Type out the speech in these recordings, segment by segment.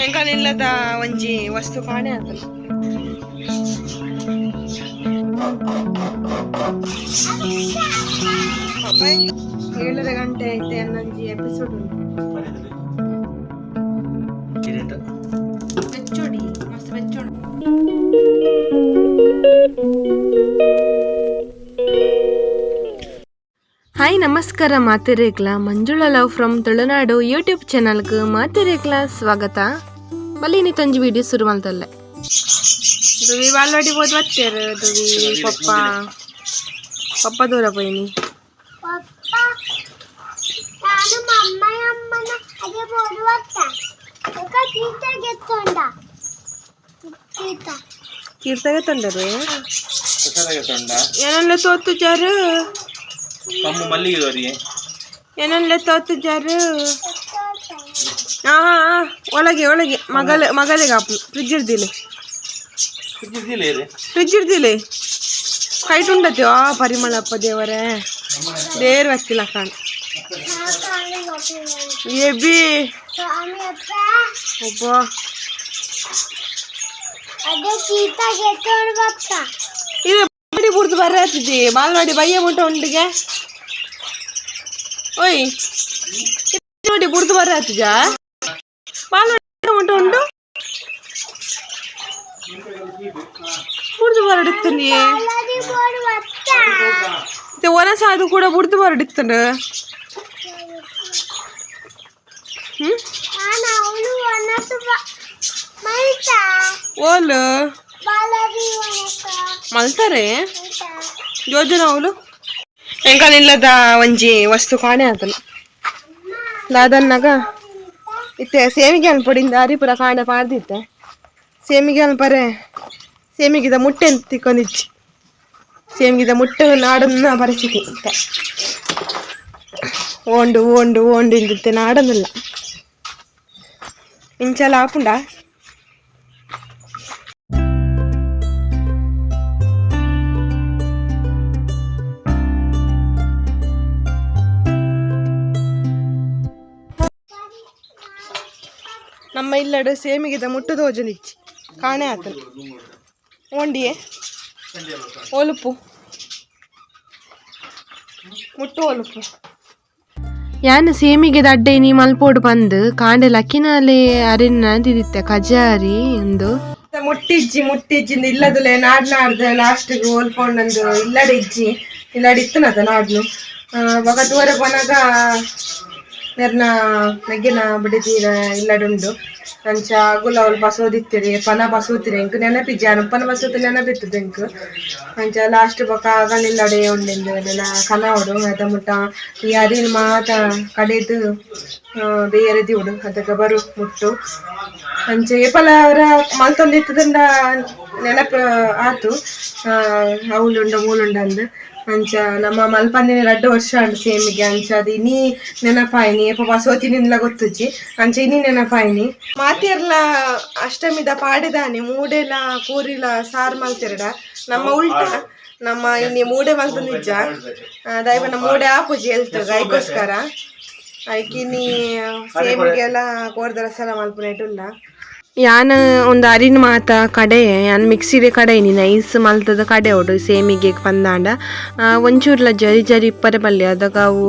ಎಂಕಲಿಲ್ಲದ ಒಂಜಿ ವಸ್ತು ಕಾಣೆ ಆತನ. ಏಳರ ಗಂಟೆ ಐತೆ ಅನ್ನೊಂಜಿ ಎಪಿಸೋಡ್ ಉಂಟು. ಬೆಚ್ಚೋಡಿ ಮಸ್ತ್ ಬೆಚ್ಚೋಡಿ. ಹಾಯ್ ನಮಸ್ಕಾರ ಮಾತಿರೇಕ್ಲ Manjula love from Tulunadu YouTube ಚಾನಲ್ಗೆ ಮಾತಿರೇಕ್ಲ ಸ್ವಾಗತ. ಬಲ್ಲಿ ತೊಂಜಿ ವಿಡಿಯೋ ಶುರು ಮಾಡ್ತಲ್ಲೆ. ದುವಿ ಬಾಲ್ವಾಡಿ ಹೋದ್ ಬರ್ತೇರು ದುವಿ ಪಪ್ಪ ದೂರ ಪೋಯ್ನಿ. ಕೀರ್ತಗೆ ತಂಡರು ಏನಲ್ಲ ತೋತು ಜಾರು ಏನಲ್ಲ ತೋತು ಜಾರು. ಒಳಗೆ ಮಗಲಿಗೆ ಆಪು ಫ್ರಿಜ್ ಇರ್ದಿಲ್ಲ ಕೈಟ್ ಉಂಡತಿ ಪರಿಮಳಪ್ಪ ದೇವರೇ ದೇರ್ ಹತ್ತಿಲ್ಲ ಕಾಣ ಎಬಿ ಒಬ್ಬ ಇದು ಬಾಲ್ವಾಡಿ ಬುಡ್ದು ಬರತ್ತಿದ್ದಿ ಬಾಲ್ವಾಡಿ ಬಯ್ಯ ಮುಟ್ಟ ಉಂಡಿಗೆ ಓಯ್ ನೋಡಿ ಬುಡ್ದು ಬರತ್ತಿದ್ದ ಬಾಲ್ವಾಡಿ ಮುಟ್ಟ ಉಂಟು ಬುಡ್ದು ಬರಡಿತ್ತನಿ ಒನಸ ಅದು ಕೂಡ ಬುಡ್ದು ಬರಡಿತ್ತಂಡ. ಓಲು ಮಲ್ತಾರೆ ಯೋಜನ ಅವಳು ಎಂಕಲಿಲ್ಲದ ಒಂಜಿ ವಸ್ತು ಕಾಣೆ ಆತನ ಲಾದನ್ನಾಗ ಇತ್ತೆ ಸೇಮಿಗೆ ಅನ್ಪಡಿಂದ ಹರಿಪುರ ಕಾಣೆ ಪಾಡ್ದಿತ್ತೆ ಸೇಮಿಗೆ ಅನ್ಪರೆ ಸೇಮಿಗಿದ ಮುಟ್ಟೆ ಅಂತ ತಿಕ್ಕೊಂಡಿಚ್ಚಿ ಸೇಮಿಗಿದ ಮುಟ್ಟೆ ನಾಡನ್ನ ಪರಿಸ್ಥಿತಿ ಇತ್ತೆ ಓಂಡು ಇಂದಿತ್ತೆ ನಾಡನ್ನಲ್ಲ ಇಂಚಲ ಆಪುಂಡ. ನಮ್ಮ ಇಲ್ಲಡು ಸೇಮಿಗಿದ ಮುಟ್ಟದ ಓಜನಿಚ್ಚಿ ಕಾಣೆ ಆತನ ಓಂಡಿಯೇ ಒಲುಪು ಮುಟ್ಟು ಒಲುಪು ಯಾನು ಸೇಮಿಗೆ ದಡ್ಡೆ ನೀ ಮಲ್ಪೋಡು ಬಂದು ಕಾಂಡೆ ಲಕ್ಕಿನಾಲೆ ಅರಿನ ದಿದಿತ್ತೆ ಕಜಾರಿ ಒಂದು ಮುಟ್ಟಿಜ್ಜಿಂದ ಇಲ್ಲದಲೆ ನಾಡ್ದ ಲಾಸ್ಟ್ಗೆ ಓಲ್ಕೊಂಡಂದು ಇಲ್ಲಡಿತ್ತನದ ನಾಡ್ನು ಬಗ ದೂರ ಕೊನಾಗ ನೆರ್ನ ನೆಗ್ಗಿನ ಬಿಡಿದೀರ ಇಲ್ಲಡುಂಡು ಅಂಚ ಗುಲ ಅವಳು ಬಸೋದಿತ್ತಿರಿ ಪನ ಬಸೋತಿರಿ ಎಂಕ್ ನೆನಪಿಜ್ಜಿ ಅನುಪ್ಪನ ಬಸೋತಿ ನೆನಪಿತ್ತದ ಎಂಕ್ ಅಂಚ ಲಾಸ್ಟ್ ಬೊಕ ಆಗಲಿಲ್ಲಡೆ ಉಂಡೆಂದು ನೆನ ಕನವಡು ಅದ ಮುಟ್ಟ ಈ ಅರಿನ ಮಾತ ಕಡೆದು ಬೇರೆ ದಿವಡು ಅದಕ್ಕೆ ಬರು ಮುಟ್ಟು ಅಂಚೆ ಏಪಲ ಅವರ ಮಲ್ತೊಂದಿತ್ತದಂಡ ನೆನಪು ಆತು ಅವಳುಂಡ ಮೂಲುಂಡ ಅಂದು ಅಂಚ ನಮ್ಮ ಮಲ್ಪಂದಿನ 2 ವರ್ಷ ಅಂಡು ಸೇಮಿಗೆ ಅಂಚ ಅದು ಇನ್ನೀ ನೆನಪಾಯಿನಿ ಏಪ ಬಸೋತಿನಿಂದಲ ಗೊತ್ತುಜ್ಜಿ ಅಂಚ ಇನ್ನೀ ನೆನಪಾಯಿನಿ ಮಾತಿರ್ಲ ಅಷ್ಟಮಿದ ಪಾಡಿದಾನೆ ಮೂಡೆಲ ಕೂರಿಲ ಸಾರು ಮಲ್ತಿರಡ ನಮ್ಮ ಉಲ್ಟ ನಮ್ಮ ಇನ್ನಿ ಮೂಡೆ ಮಲ್ತು ನಿಜ ದೈವನ ಮೂಡೆ ಆಪುಜಿ ಹೇಳ್ತದ ಐಕೋಸ್ಕರ ಐಕಿನಿ ಸೇಮಿಗೆಲ್ಲ ಕೋರ್ದರ ಸಲ ಮಲ್ಪುನ ಇಟ್ಟುಲ್ಲ. ಯಾನ್ ಒಂದು ಅರಿನ ಮಾತ ಕಡೆ ಯಾನ್ ಮಿಕ್ಸಿಡೆ ಕಡೆ ನೈಸ್ ಮಲ್ತದ ಕಡೆ ಒಡು ಸೇಮಿಗೆ ಪಂದಾಂಡ ಒಂಚೂರ್ಲ ಜರಿ ಇಪ್ಪರೆ ಬಲ್ಲೆ ಅದಕ್ಕೆ ಅವು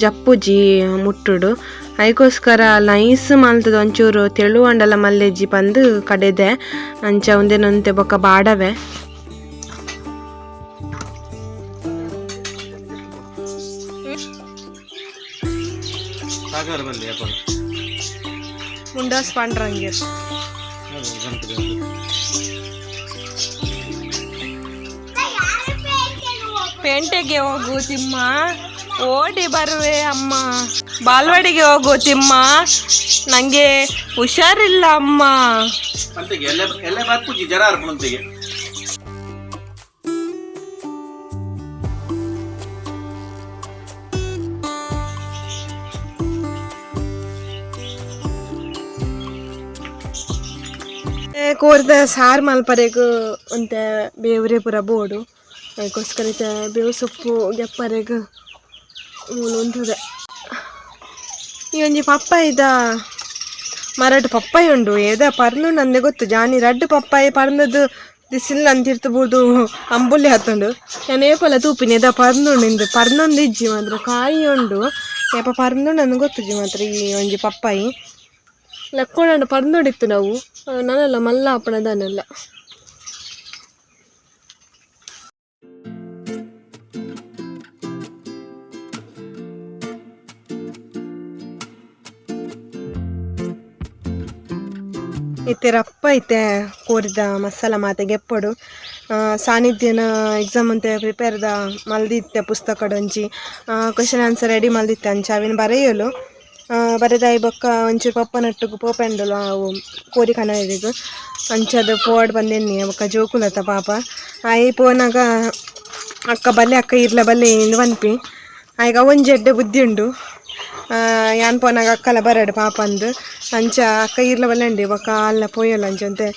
ಜಪ್ಪುಜಿ ಮುಟ್ಟುಡು ಅದಕ್ಕೋಸ್ಕರ ನೈಸ್ ಮಲ್ತದ ಒಂಚೂರು ತೆಳುವಂಡಲ ಮಲ್ಲೆಜ್ಜಿ ಪಂದು ಕಡೆದೆ ಅಂಚ ಒಂದೇನಂತೆ ಬೊಕ್ಕ ಬಾಡವೆ ಮುಂಡಾಸ್ ಪಾಂಡ್ರಂಗೆ ಪೇಂಟೆಗೆ ಹೋಗು ತಿಮ್ಮ ಓಡಿ ಬರುವೆ ಅಮ್ಮ ಬಾಲ್ವಾಡಿಗೆ ಹೋಗು ತಿಮ್ಮ ನಂಗೆ ಹುಷಾರಿಲ್ಲ ಅಮ್ಮ. ಕೋರ್ದ ಸಾರು ಮಲ್ಪರೆಗೂ ಒಂತೆ ಬೇವ್ರೆ ಪೂರ ಬೋಡು ಅದಕ್ಕೋಸ್ಕರ ಬೇವು ಸೊಪ್ಪು ಗೆಪ್ಪರೆಗೂ ಉಂಟುದೆ ಈ ಒಂಜಿ ಪಪ್ಪ ಇದ ಮರಡು ಪಪ್ಪಾಯಿ ಉಂಡು ಏದ ಪರ್ನು ನಂದೆ ಗೊತ್ತು ಜಾನಿ ರಡ್ಡು ಪಪ್ಪಾಯಿ ಪರ್ನದು ದಿಸಿಲ್ ಅಂತಿರ್ತಬಹುದು ಅಂಬುಲಿ ಹತ್ತುಂಡು ನಾನು ಏಪಲ ತೂಪಿನಿ ಎದ ಪರ್ನುಂಡು ಇಂದು ಪರ್ನೊಂದು ಇಜ್ಜಿ ಮಾತ್ರ ಕಾಯಿ ಉಂಡು ಏಪ ಪರ್ನುಂಡು ನಂದು ಗೊತ್ತುಜ್ಜಿ ಮಾತ್ರ ಈ ಒಂಜಿ ಪಪ್ಪಾಯಿ ಲೆಕ್ಕೊಂಡು ಪರ್ನೊಡಿತ್ತು ನಾವು ನಾನೆಲ್ಲ ಮಲ್ಲ ಅಪ್ಪಣದನ್ನೆಲ್ಲ ಇತ್ತೆ ರಪ್ಪ ಐತೆ ಕೋರಿದ ಮಸಾಲ ಮಾತೆ ಗೆಪ್ಪಡು ಸಾನ್ನಿಧ್ಯನ ಎಕ್ಸಾಮ್ ಅಂತ ಪ್ರಿಪೇರ್ದ ಮಲ್ದಿತ್ತೆ ಪುಸ್ತಕಡು ಒಂಜಿ ಕ್ವೆಶನ್ ಆನ್ಸರ್ ರೆಡಿ ಮಲ್ದಿತ್ತೆ ಅಂಚ ಅವಿನ ಬರೆಯಲು ಬರೆದಾಯಿ ಬೊಕ್ಕ ಒಂಚೂರು ಪಪ್ಪನಟ್ಟುಗು ಪೋಪೆಂಡಲು ಅವು ಕೋರಿ ಕಣದಿದ್ದು ಅಂಚದು ಪೋಡ್ ಬಂದೆನ್ನಿ ಬೊಕ್ಕ ಜೋಕುಲತ ಪಾಪ ಆಯಿ ಪೋನಾಗ ಅಕ್ಕ ಬಲ್ಲೆ ಅಕ್ಕ ಇರ್ಲ ಬಲ್ಲೆ ಇಂದು ಪನ್ಪಿ ಆಯ್ಗ ಒಂಜಿ ಎಡ್ಡೆ ಬುದ್ಧಿ ಉಂಡು ಯಾನ್ ಪೋನಾಗ ಅಕ್ಕಲ ಬರಡು ಪಾಪ ಅಂದು ಅಂಚ ಅಕ್ಕ ಇರ್ಲ ಬಲ್ಲೆಂಡಿ ಬೊಕ್ಕ ಅಲ್ಲ ಪೋಯಲ್ಲ ಅಂಚಂತೆ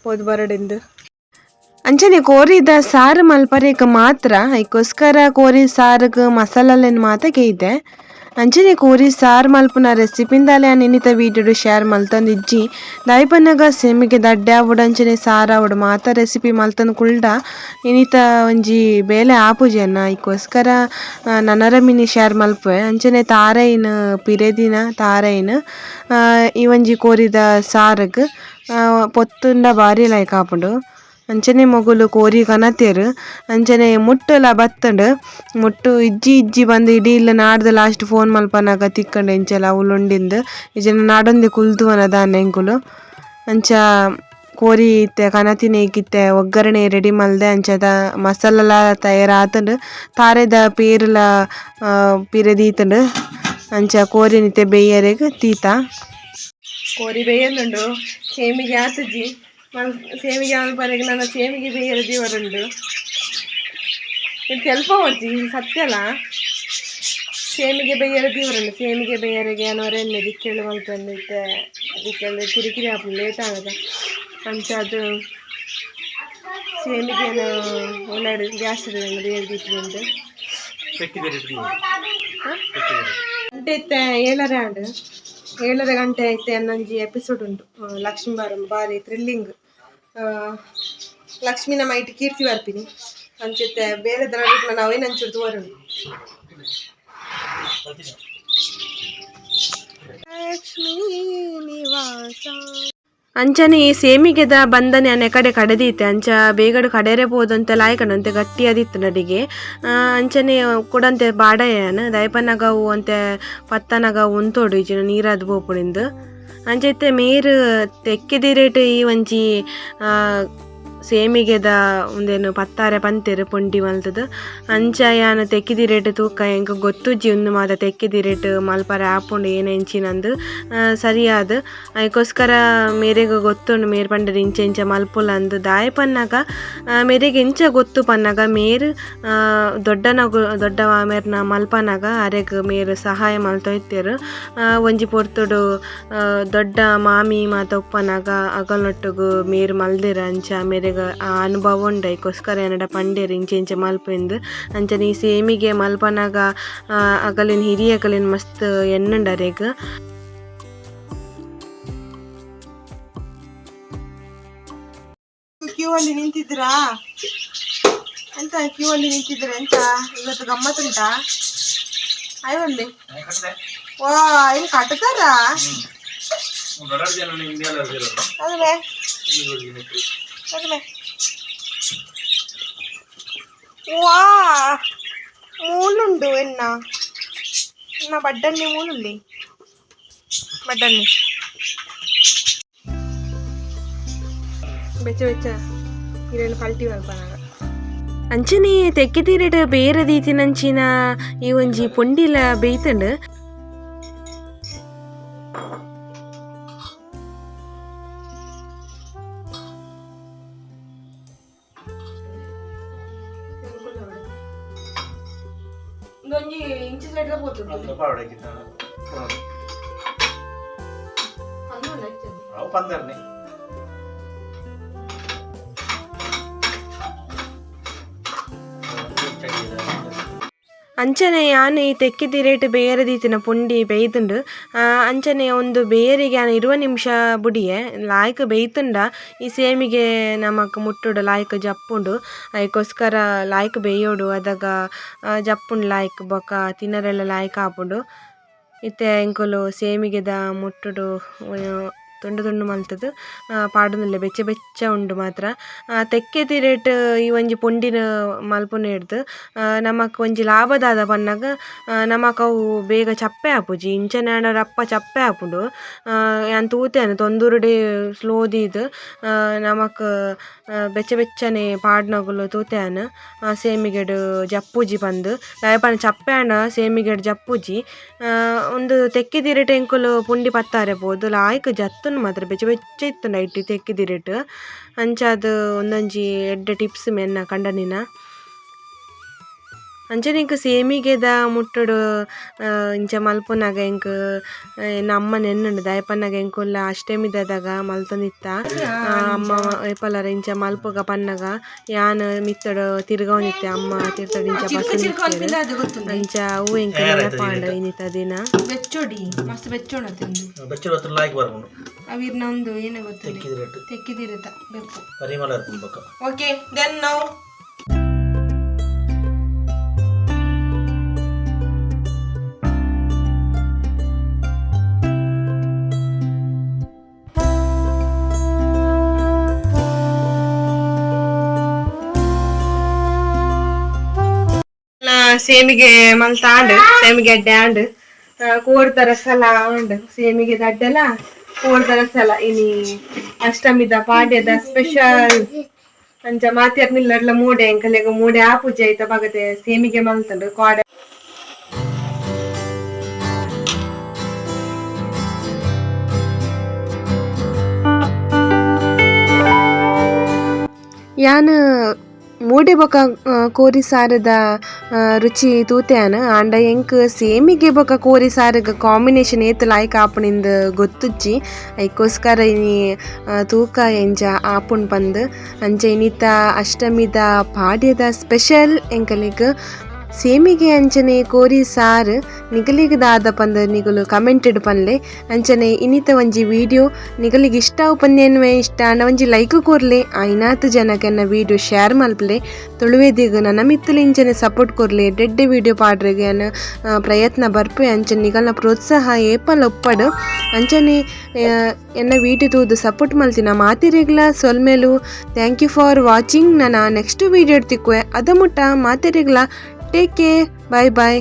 ಪೋದು ಬರಡಿಂದು ಅಂಚನೆ ಕೋರಿದ ಸಾರು ಮಲ್ಪರೇಕ ಮಾತ್ರ ಅದಕ್ಕೋಸ್ಕರ ಕೋರಿ ಸಾರಿಗೆ ಮಸಾಲೆನ್ ಮಾತ್ರ ಕೇಯ್ದೆ ಅಂಚನೆ ಕೋರಿ ಸಾರು ಮಲ್ಪುನ ರೆಸಿಪಿಂದಾಲೆ ಇನ್ನಿತ ವೀಡಿಯೋಡು ಶೇರ್ ಮಲ್ತಂದು ಇಜ್ಜಿ ದಾಯಿಪನ್ನಗ ಸೆಮಿಗೆ ದಡ್ಡೆ ಆವಡು ಅಂಚನೆ ಸಾರು ಆವಡು ಮಾತ ರೆಸಿಪಿ ಮಲ್ತಂದು ಕುಲ್ಡ ಇನ್ನಿತ ಒಂಜಿ ಬೇಲೆ ಆಪುಜಿ ಅನ್ನ ಅದಕ್ಕೋಸ್ಕರ ನನರ ಮಿನಿ ಶೇರ್ ಮಲ್ಪುವೆ ಅಂಚನೆ ತಾರೈನ ಪಿರೆದಿನ ತಾರೈನ ಈ ಒಂಜಿ ಕೋರಿದ ಸಾರಿಗೆ ಪೊತ್ತುಂಡ ಬಾರಿ ಲೈಕ್ ಆಪುಂಡು ಅಂಚನೆ ಮೊಗುಲು ಕೋರಿ ಕನತೆರು ಅಂಚನೆ ಮುಟ್ಟಲ ಬತ್ತಂಡು ಮುಟ್ಟು ಇಜ್ಜಿ ಬಂದು ಇಡೀ ಇಲ್ಲ ನಾಡ್ದು ಲಾಸ್ಟ್ ಫೋನ್ ಮಲ್ಪನಾಗ ತಿಕ್ಕಂಡು ಎಂಚೆಲ್ಲ ಅವಳುಂಡಿಂದು ಇಜನ ನಾಡೊಂದೆ ಕುಲ್ತುವನ ದಾನೆ ಎಂಕುಲು ಅಂಚ ಕೋರಿ ಇತ್ತೆ ಕನತಿನ ಇಕ್ಕಿತ್ತೆ ಒಗ್ಗರಣೆ ರೆಡಿ ಮಲ್ದೆ ಅಂಚದ ಮಸಾಲಲ ತಯಾರಾತಂಡು ತಾರೆದ ಪೇರುಲ ಪಿರೆದೀತಂಡು ಅಂಚ ಕೋರಿ ನಿತ್ತೆ ಬೇಯರೆಗ್ ತೀತ ಕೋರಿ ಬೇಯಲ್ಲುಂಡು ಸೇಮಿಗೆ ಆತುಜಿ ಸೇಮಿಗೆ ಮಲ್ಪರೆಗೆ ನನ್ನ ಸೇಮಿಗೆ ಬೇಯರ ದೇವರುಂಡು ಇದು ಸ್ವಲ್ಪ ಹೊಡ್ತಿ ಸತ್ಯಲ್ಲ ಸೇಮಿಗೆ ಬೇಯರ ದೇವರುಂಡು ಸೇಮಿಗೆ ಬೇಯರಿಗೆ ಅನ್ನೋರೆನ್ನೆ ದಿಕ್ಕೇಳು ಮಲ್ಪಂದಿತ್ತೆ ದಿಕ್ಕೇಳು ಕಿರಿಕಿರಿ ಹಾಪು ಲೇಟ್ ಆಗದ ಅಂಚ ಅದು ಸೇಮಿಗೆ ಒಳ್ಳೆ ಗ್ಯಾಸ್ ಇರೋದು ಬೇಯದಿಟ್ಟು ಗಂಟೆ ಇತ್ತೆ 7:30 ಗಂಟೆ ಐತೆ ಅನ್ನೊಂಜಿ ಎಪಿಸೋಡ್ ಉಂಟು ಲಕ್ಷ್ಮೀ ಬಾರಿ ಥ್ರಿಲ್ಲಿಂಗ್ ಲಕ್ಷ್ಮಿನ ಮೈಟ್ ಕೀರ್ತಿ ಬರ್ತೀನಿ ಅಂಚೆತ್ತೆ ಬೇರೆ ದರ ನಾವೇನು ಅಂಚೂರು ತೋರುಂಡು ಲಕ್ಷ್ಮೀ ನಿವಾಸ ಅಂಚನೆ ಈ ಸೇಮಿಗೆದ ಬಂದನೆ ಅನೆ ಕಡೆದೀತೆ ಅಂಚ ಬೇಗಡು ಕಡೆರೆ ಪೋದಂತೆ ಲಾಯ್ಕಂಡಂತೆ ಗಟ್ಟಿ ಅದಿತ್ತು ನಡಿಗೆ ಅಂಚನೆ ಕೊಡಂತೆ ಬಾಡಯ್ಯನ ದಯಪನಗವು ಅಂತೆ ಪತ್ತನಗವು ಉಂತೋಡು ಈಜಿನ ನೀರಾದ ಪೋಪುಳಿಂದು ಅಂಚೈತೆ ಮೇರು ತೆಕ್ಕೆದಿರೇಟ್ ಈ ಒಂಜಿ ಸೇಮಿಗೆದ ಒಂದೇನು ಪತ್ತಾರೆ ಪಂತೆರು ಪೊಂಡಿ ಮಲ್ತದು ಅಂಚ ಯಾನು ತೆಕ್ಕಿದಿರೇಟ್ ತೂಕ ಎಂಕ ಗೊತ್ತುಜ್ಜಿ ಒಂದು ಮಾತ ತೆಕ್ಕಿದಿರೇಟ್ ಮಲ್ಪರೆ ಆಪುಂಡು ಏನು ಎಂಚಿನಂದು ಸರಿಯಾದ ಅದಕ್ಕೋಸ್ಕರ ಮೇರೆಗೆ ಗೊತ್ತುಂಡು ಮೇರು ಪಂಡರು ಇಂಚ ಮಲ್ಪುಲ ಅಂದು ದಾಯ ಪನ್ನಾಗ ಮೇರೆಗೆ ಎಂಚ ಗೊತ್ತು ಪನ್ನಾಗ ಮೇರು ದೊಡ್ಡ ಮೇರ್ನ ಮಲ್ಪನಾಗ ಅರೆಗ್ ಮೇರು ಸಹಾಯ ಮಲ್ತೊಯ್ತೇರು ಒಂಜಿ ಪೊರ್ತುಡು ದೊಡ್ಡ ಮಾಮಿ ಮಾತ ಉಪ್ಪನಾಗ ಅಗಲ್ನೊಟ್ಟುಗು ಮೇರು ಮಲ್ದಿರ ಅಂಚ ಮೇರೆಗೆ ಆ ಅನುಭವ ಉಂಡು ಅದಕ್ಕೋಸ್ಕರ ಏನಡ ಪಂಡೇರು ಇಂಚೆ ಮಲ್ಪೆಂದು ಅಂಚನೆ ಈ ಸೇಮಿಗೆ ಮಲ್ಪನಾಗ ಅಗಲಿನ ಹಿರಿಯಗಲಿನ ಮಸ್ತ್ ಎಣ್ಣುಂಡರೆಗ್ ಕ್ಯೂ ಅಲ್ಲಿ ನಿಂತಿದ್ರಾ ಎಂತ ಕ್ಯೂ ಅಲ್ಲಿ ನಿಂತಿದ್ರೆ ಎಂತ ಇವತ್ತು ಗಮ್ಮತ್ತುಂಟಾ ಅಯ್ಯಲ್ಲಿ ವಾ ಏನು ಕಟ್ತಾರಾ వా మూలుండు ఎన్న బడ్డన్ని మూలుండి బడ్డన్ని ಬೆಚ್ಚ ಇರೆಲ್ಲ ಪಲ್ಟಿ ಮಲ್ಪನಾಗ ಅಂಚನೆ ತೆಕ್ಕಿತೀರಡು ಬೇರೆ ದೀತಿನಂಚಿನ ಈ ಒಂಜಿ ಪೊಂಡಿಲ ಬೇಯ್ತಂಡು ಒಂಜಿ ಇಂಚಿ ಸೈಡ್ ಹೋಗ್ತದೆ ಅಂಚನೆ ಯಾನು ಈ ತೆಕ್ಕಿದ ರೇಟ್ ಬೇರೆ ದೀತಿನ ಪುಂಡಿ ಬೇಯ್ದುಂಡು ಅಂಚನೆ ಒಂದು ಬೇರೆಗೆ ಯಾನು 20 ನಿಮಿಷ ಬುಡಿಯೆ ಲಾಯ್ಕ್ ಬೇಯ್ತುಂಡ ಈ ಸೇಮಿಗೆ ನಮಕ್ ಮುಟ್ಟುಡು ಲಾಯ್ಕ್ ಜಪ್ಪುಂಡು ಅದಕ್ಕೋಸ್ಕರ ಲಾಯ್ಕ್ ಬೇಯೋಡು ಅದಾಗ ಜಪ್ಪುಂಡು ಲಾಯ್ಕ್ ಬೊಕ ತಿನ್ನರೆಲ್ಲ ಲಾಯ್ಕ್ ಆಪುಂಡು ಇತ್ತೆ ಎಂಕುಲು ಸೇಮಿಗೆದ ಮುಟ್ಟುಡು ತುಂಡು ತುಂಡು ಮಲ್ತದು ಪಾಡುಂದುಲ್ಲೆ ಬೆಚ್ಚ ಬೆಚ್ಚ ಉಂಡು ಮಾತ್ರ ತೆಕ್ಕೆದ ರೇಟ್ ಈ ಒಂಜಿ ಪುಂಡಿನ ಮಲ್ಪುನ ಹಿಡ್ದು ನಮಕ್ ಒಂಜಿ ಲಾಭದಾದ ಪನ್ನಗ ನಮಕ್ ಅವು ಬೇಗ ಚಪ್ಪೆ ಆಪುಜಿ ಇಂಚನೆ ಆಂಡ ರಪ್ಪ ಚಪ್ಪೆ ಆಪುಂಡು ಯಾನ್ ತೂತೆನೆ ತೊಂದೂರುಡೆ ಸ್ಲೋದಿದ್ ನಮಕ್ ಬೆಚ್ಚ ಬೆಚ್ಚನೆ ಪಾಡ್ನಗುಲು ತೂತೆನೆ ಸೇಮಿಗೆಡ್ ಜಪ್ಪುಜಿ ಪಂದ್ ದಾಯಪನ ಚಪ್ಪೆ ಆಂಡ ಸೇಮಿಗೆಡ್ ಜಪ್ಪುಜಿ ಒಂದು ತೆಕ್ಕಿದ ರೇಟ್ ಎಂಕುಲು ಪುಂಡಿ ಪತ್ತಾರೆ ಬೋದು ಲಾಯ್ಕ್ ಜತ್ತು ಮಾತ್ರ ಬೆಚ್ಚ ಬೆಚ್ಚ ಇತ್ತು ನೈಟ್ ತೆಕ್ಕಿದ ರೇಟ್ ಅಂಚಾದ್ ಒಂದೊಂಜಿ ಎಡ್ಡೆ ಟಿಪ್ಸ್ ಮೆನ್ನ ಕಂಡನಿನ ಅಂಚನೆ ಇಂಕ ಸೇಮಿಗೆದ ಮುಟ್ಟುಡು ಇಂಚ ಮಲ್ಪುನಾಗ ಇಂಕ ಅಮ್ಮ ನೆನ್ನುಂಡು ದಾಯಪನ್ನಾಗ ಎಂಕುಲ್ಲ ಅಷ್ಟಮಿದಾಗ ಮಲ್ತೊಂದಿತ್ತ ಅಮ್ಮ ಏಪಲರ ಇಂಚ ಮಲ್ಪುಗ ಪನ್ನಗ ಯಾನ್ ಮಿತ್ತಡು ತಿರ್ಗವನಿತ್ತೆ ಅಮ್ಮ ತಿರ್ತಡು ಇಂಚ ಬಸ್ಸು ಅಂಚ ಅವು ಎಂಕ ನೆನಪಾಂಡ ಇನ್ನಿತ ದಿನ ಬೆಚ್ಚೋಡಿ ಮಸ್ತ್ ಬೆಚ್ಚೋಣ ಅವಿರ್ನ ಒಂದು ಏನೇ ಗೊತ್ತಿಲ್ಲ ತೆಕ್ಕಿದಿರತ್ತ ಬೆಪ್ಪು ಪರಿಮಳ ಓಕೆ ದೆನ್ ನೌ ಸೇಮಿಗೆ ಮಲ್ತಾಂಡ್ ಸೇಮಿಗೆ ಅಡ್ಡೆ ಆಂಡ್ ಕೋಡ್ದ ರಸಲ ಉಂಡು ಸೇಮಿಗೆ ಅಡ್ಡೆಲ್ಲ ಕೋಡ್ದ ರಸಲ ಇನಿ ಅಷ್ಟಮಿದ ಪಾಡ್ಯದ ಸ್ಪೆಷಲ್ ಅಂಚ ಮಾತಿರ್ನಿಲ್ಲ ಮೂಡೆ ಎಂಕಲೆಗ ಮೂಡೆ ಆ ಪೂಜೆ ಆಯ್ತ ಬಾಗತೆ ಸೇಮಿಗೆ ಮಲ್ತಂಡು ಕೋಡೆ ಯಾನ್ ಮೂಡೆ ಬೊಕ ಕೋರಿ ಸಾರದ ರುಚಿ ತೂತೆಯಾನ ಆಂಡ ಎಂಕ್ ಸೇಮಿಗೆ ಬೊಕ ಕೋರಿ ಸಾರಗ ಕಾಂಬಿನೇಷನ್ ಏತ್ ಲಾಯ್ಕ್ ಆಪುನಿಂದ ಗೊತ್ತುಜ್ಜಿ ಅದಕ್ಕೋಸ್ಕರ ಇನಿ ತೂಕ ಎಂಚ ಆಪುನ್ ಪಂದ್ ಅಂಚ ಇನಿತ ಅಷ್ಟಮಿದ ಪಾಡ್ಯದ ಸ್ಪೆಷಲ್ ಎಂಕಲಿಗ್ ಸೇಮಿಗೆ ಅಂಚನೆ ಕೋರಿ ಸಾರು ನಿಗಲಿಗೆ ದಾದ ಪಂದ ನಿಗಲು ಕಮೆಂಟೆಡ್ ಪನ್ಲೆ ಅಂಚನೆ ಇನ್ನಿತ ಒಂಜಿ ವಿಡಿಯೋ ನಿಗಲಿಗೆ ಇಷ್ಟ ಪನ್ಯನ್ವೆ ಇಷ್ಟ ಅಂಡ ಒಂಜಿ ಲೈಕ್ ಕೊರ್ಲೆ ಐನಾತ್ ಜನಕ್ಕೆನ್ನ ವಿಡಿಯೋ ಶೇರ್ ಮಲ್ಪಲೆ ತೊಳುವೆದಿಗ ನನ್ನ ಮಿತ್ತಲು ಇಂಚನೆ ಸಪೋರ್ಟ್ ಕೊರ್ಲೆ ಡೆಡ್ಡೆ ವಿಡಿಯೋ ಪಾಡ್ರೆಗೆ ಅನ್ನ ಪ್ರಯತ್ನ ಬರ್ಪೆ ಅಂಚನೆ ನಿಗಲ್ನ ಪ್ರೋತ್ಸಾಹ ಏಪಲ್ ಒಪ್ಪಡು ಅಂಚನೆ ಎನ್ನ ವಿಡಿಯೋ ತೂದು ಸಪೋರ್ಟ್ ಮಲ್ತಿನ ಮಾತಿರೆಗ್ಲ ಸೊಲ್ಮೇಲು ಥ್ಯಾಂಕ್ ಯು ಫಾರ್ ವಾಚಿಂಗ್. ನಾನು ನೆಕ್ಸ್ಟ್ ವಿಡಿಯೋ ತಿಕ್ಕುವೆ ಅದ ಮುಟ್ಟ ಮಾತಿರೆಗ್ಲ ಟೇಕ್ ಕೇರ್, ಬಾಯ್ ಬಾಯ್.